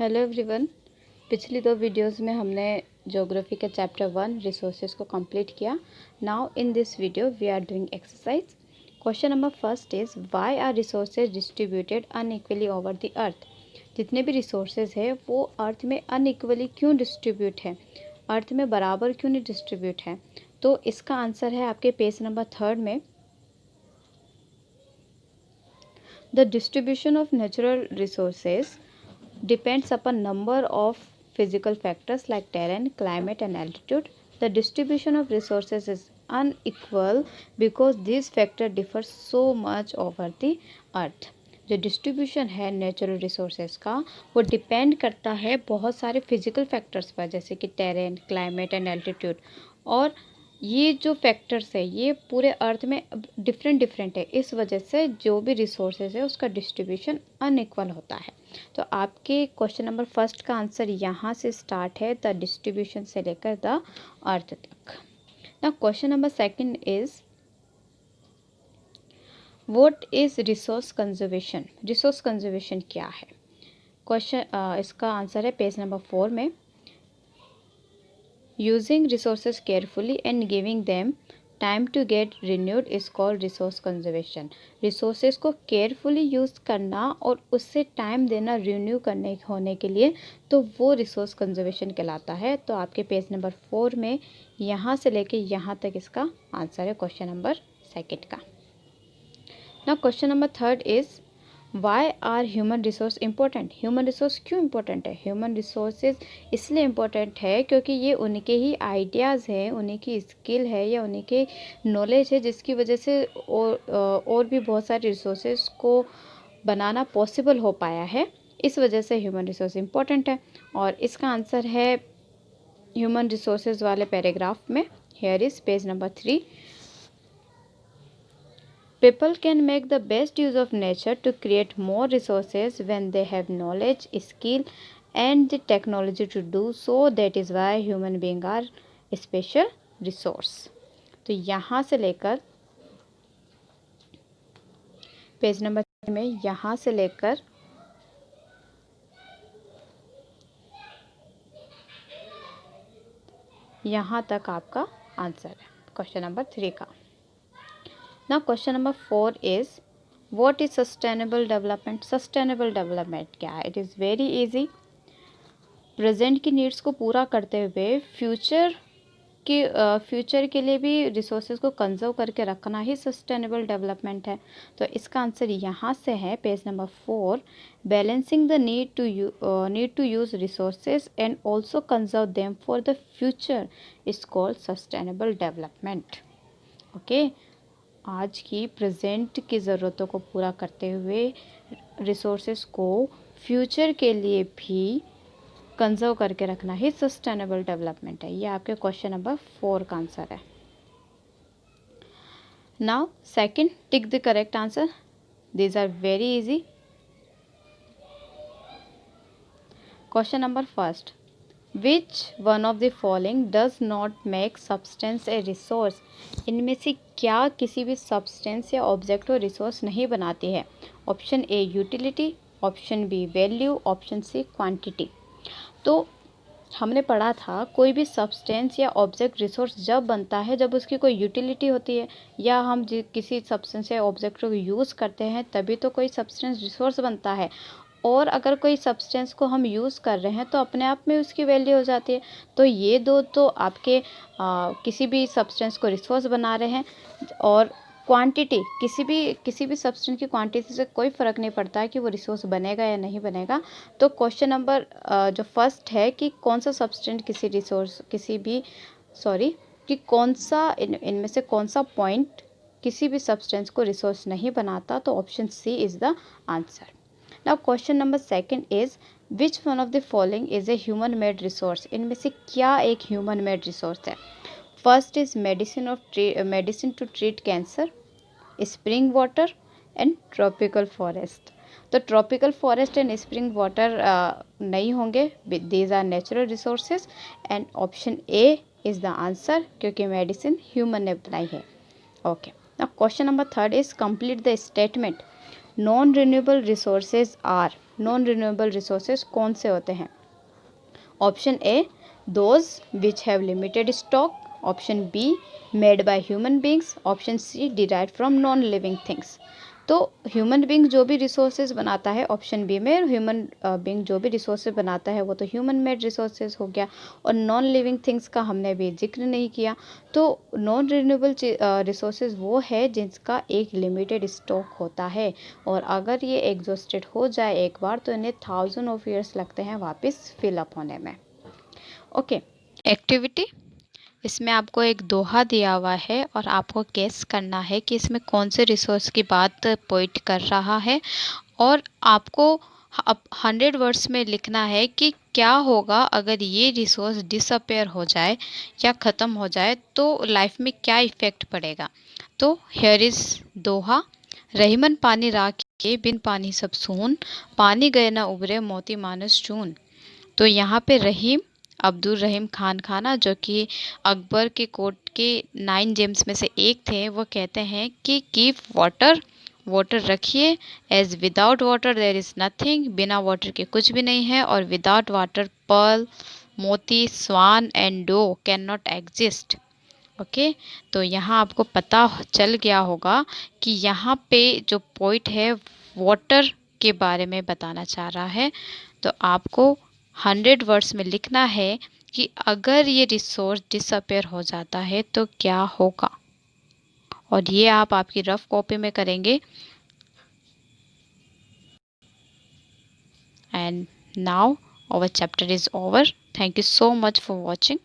Hello everyone. पिछली दो videos में हमने ज्योग्राफी के चैप्टर 1 रिसोर्सेज को कंप्लीट किया। Now in this video we are doing exercise. Question number first is why are resources distributed unequally over the earth. जितने भी रिसोर्सेज है वो अर्थ में अनइक्वली क्यों डिस्ट्रीब्यूट है, अर्थ में बराबर क्यों नहीं डिस्ट्रीब्यूट है। तो इसका आंसर है आपके पेज नंबर 3 में। The distribution of natural resources depends upon number of physical factors like terrain, climate and altitude. The distribution of resources is unequal because these factors differ so much over the earth. जो distribution है natural resources का वो depend करता है बहुत सारे physical factors पर, जैसे कि टेरेन, क्लाइमेट एंड एल्टीट्यूड। और ये जो फैक्टर्स है ये पूरे अर्थ में डिफरेंट है, इस वजह से जो भी रिसोर्सेज है उसका डिस्ट्रीब्यूशन अनइक्वल होता है। तो आपके क्वेश्चन नंबर फर्स्ट का आंसर यहाँ से स्टार्ट है, द डिस्ट्रीब्यूशन से लेकर द अर्थ तक। ना question number second is what is resource conservation. Resource conservation क्या है? क्वेश्चन इसका आंसर है पेज नंबर 4 में। Using resources carefully and giving them time to get renewed is called resource conservation. Resources को carefully use करना और उससे time देना रिन्यू करने होने के लिए, तो वो रिसोर्स कंजर्वेशन कहलाता है। तो आपके पेज नंबर 4 में यहाँ से लेके यहाँ तक इसका आंसर है क्वेश्चन नंबर सेकंड का। ना question number third is why are human resource important. Human resource क्यों इम्पोर्टेंट है? ह्यूमन रिसोर्सेज इसलिए इम्पोर्टेंट है क्योंकि ये उनके ही आइडियाज़ हैं, उन्हीं की स्किल है या उन्हीं के नॉलेज है जिसकी वजह से और भी बहुत सारे रिसोर्सेज को बनाना पॉसिबल हो पाया है। इस वजह से ह्यूमन रिसोर्स इम्पोर्टेंट है। और इसका आंसर है ह्यूमन रिसोर्सेज वाले पैराग्राफ में। Here is page number 3। People can make the best use of nature to create more resources when they have knowledge, skill and the technology to do so. That is why human beings are a special resource. तो यहाँ से लेकर page number में यहाँ से लेकर यहाँ तक आपका आंसर है क्वेश्चन नंबर 3 का। Now question number 4 is what is sustainable development? Sustainable development क्या है? It is very easy. Present की नीड्स को पूरा करते हुए फ्यूचर के लिए भी रिसोर्सेज को कंजर्व करके रखना ही सस्टेनेबल डेवलपमेंट है। तो इसका आंसर यहाँ से है page number 4। Balancing the need to use resources and also conserve them for the future is called sustainable development. Okay, आज की प्रेजेंट की ज़रूरतों को पूरा करते हुए रिसोर्सेज को फ्यूचर के लिए भी कंजर्व करके रखना ही सस्टेनेबल डेवलपमेंट है। ये आपके क्वेश्चन नंबर 4 का आंसर है। Now second, tick the correct answer. These are very easy. Question number first, which one of the following does not make substance a resource. इनमें से क्या किसी भी सब्सटेंस या ऑब्जेक्ट को रिसोर्स नहीं बनाती है? Option A utility, option B value, option C quantity. तो हमने पढ़ा था कोई भी सब्सटेंस या ऑब्जेक्ट रिसोर्स जब बनता है जब उसकी कोई यूटिलिटी होती है, या हम किसी सब्सटेंस या ऑब्जेक्ट को यूज़ करते हैं तभी तो कोई सब्सटेंस रिसोर्स बनता है। और अगर कोई सब्सटेंस को हम यूज़ कर रहे हैं तो अपने आप में उसकी वैल्यू हो जाती है। तो ये दो तो आपके किसी भी सब्सटेंस को रिसोर्स बना रहे हैं। और क्वांटिटी, किसी भी सब्सटेंस की क्वांटिटी से कोई फ़र्क नहीं पड़ता है कि वो रिसोर्स बनेगा या नहीं बनेगा। तो क्वेश्चन नंबर जो फर्स्ट है कि कौन सा सब्सटेंस कि कौन सा इनमें से कौन सा पॉइंट किसी भी सब्सटेंस को रिसोर्स नहीं बनाता, तो option C is the answer. Now question number second is which one of the following is a human made resource. इनमें से क्या एक ह्यूमन मेड रिसोर्स है? First is medicine to treat cancer, spring water and tropical forest. तो tropical forest and spring water नहीं होंगे, these are natural resources and option A is the answer क्योंकि medicine human ने बनाई है। Okay, now question number third is complete the statement. Non renewable resources are. Non renewable resources कौन से होते हैं? Option A, those which have limited stock, option B, made by human beings, option C, derive from non living things. तो human being जो भी resources बनाता है, option B में ह्यूमन बींग जो भी रिसोर्सेज बनाता है वो तो ह्यूमन मेड रिसोर्सेज हो गया, और नॉन लिविंग थिंग्स का हमने अभी जिक्र नहीं किया। तो नॉन रिन्यूएबल रिसोर्सेज वो है जिसका एक लिमिटेड स्टॉक होता है, और अगर ये एग्जॉस्टेड हो जाए एक बार तो इन्हें 1000 ऑफ ईयर्स लगते हैं वापस फिलअप होने में। ओके, एक्टिविटी, इसमें आपको एक दोहा दिया हुआ है और आपको गेस करना है कि इसमें कौन से रिसोर्स की बात पोइट कर रहा है, और आपको 100 वर्ड्स में लिखना है कि क्या होगा अगर ये रिसोर्स डिसअपेयर हो जाए या ख़त्म हो जाए तो लाइफ में क्या इफ़ेक्ट पड़ेगा। तो हियर इज़ दोहा, रहीमन पानी राख के बिन पानी सब सून, पानी गए ना उबरे मोती मानस चून। तो यहाँ पे रहीम, अब्दुल रहीम खान खाना, जो कि अकबर के कोर्ट के 9 जेम्स में से एक थे, वो कहते हैं कि कीप वाटर, वाटर रखिए, as without water there is nothing, बिना वाटर के कुछ भी नहीं है, और विदाउट वाटर पर्ल, मोती, swan and doe can not exist. Okay, तो यहाँ आपको पता चल गया होगा कि यहाँ पे जो पॉइंट है वाटर के बारे में बताना चाह रहा है। तो आपको 100 वर्ड्स में लिखना है कि अगर ये रिसोर्स डिसअपेयर हो जाता है तो क्या होगा, और ये आप आपकी रफ कॉपी में करेंगे। And now our chapter is over. Thank you so much for watching.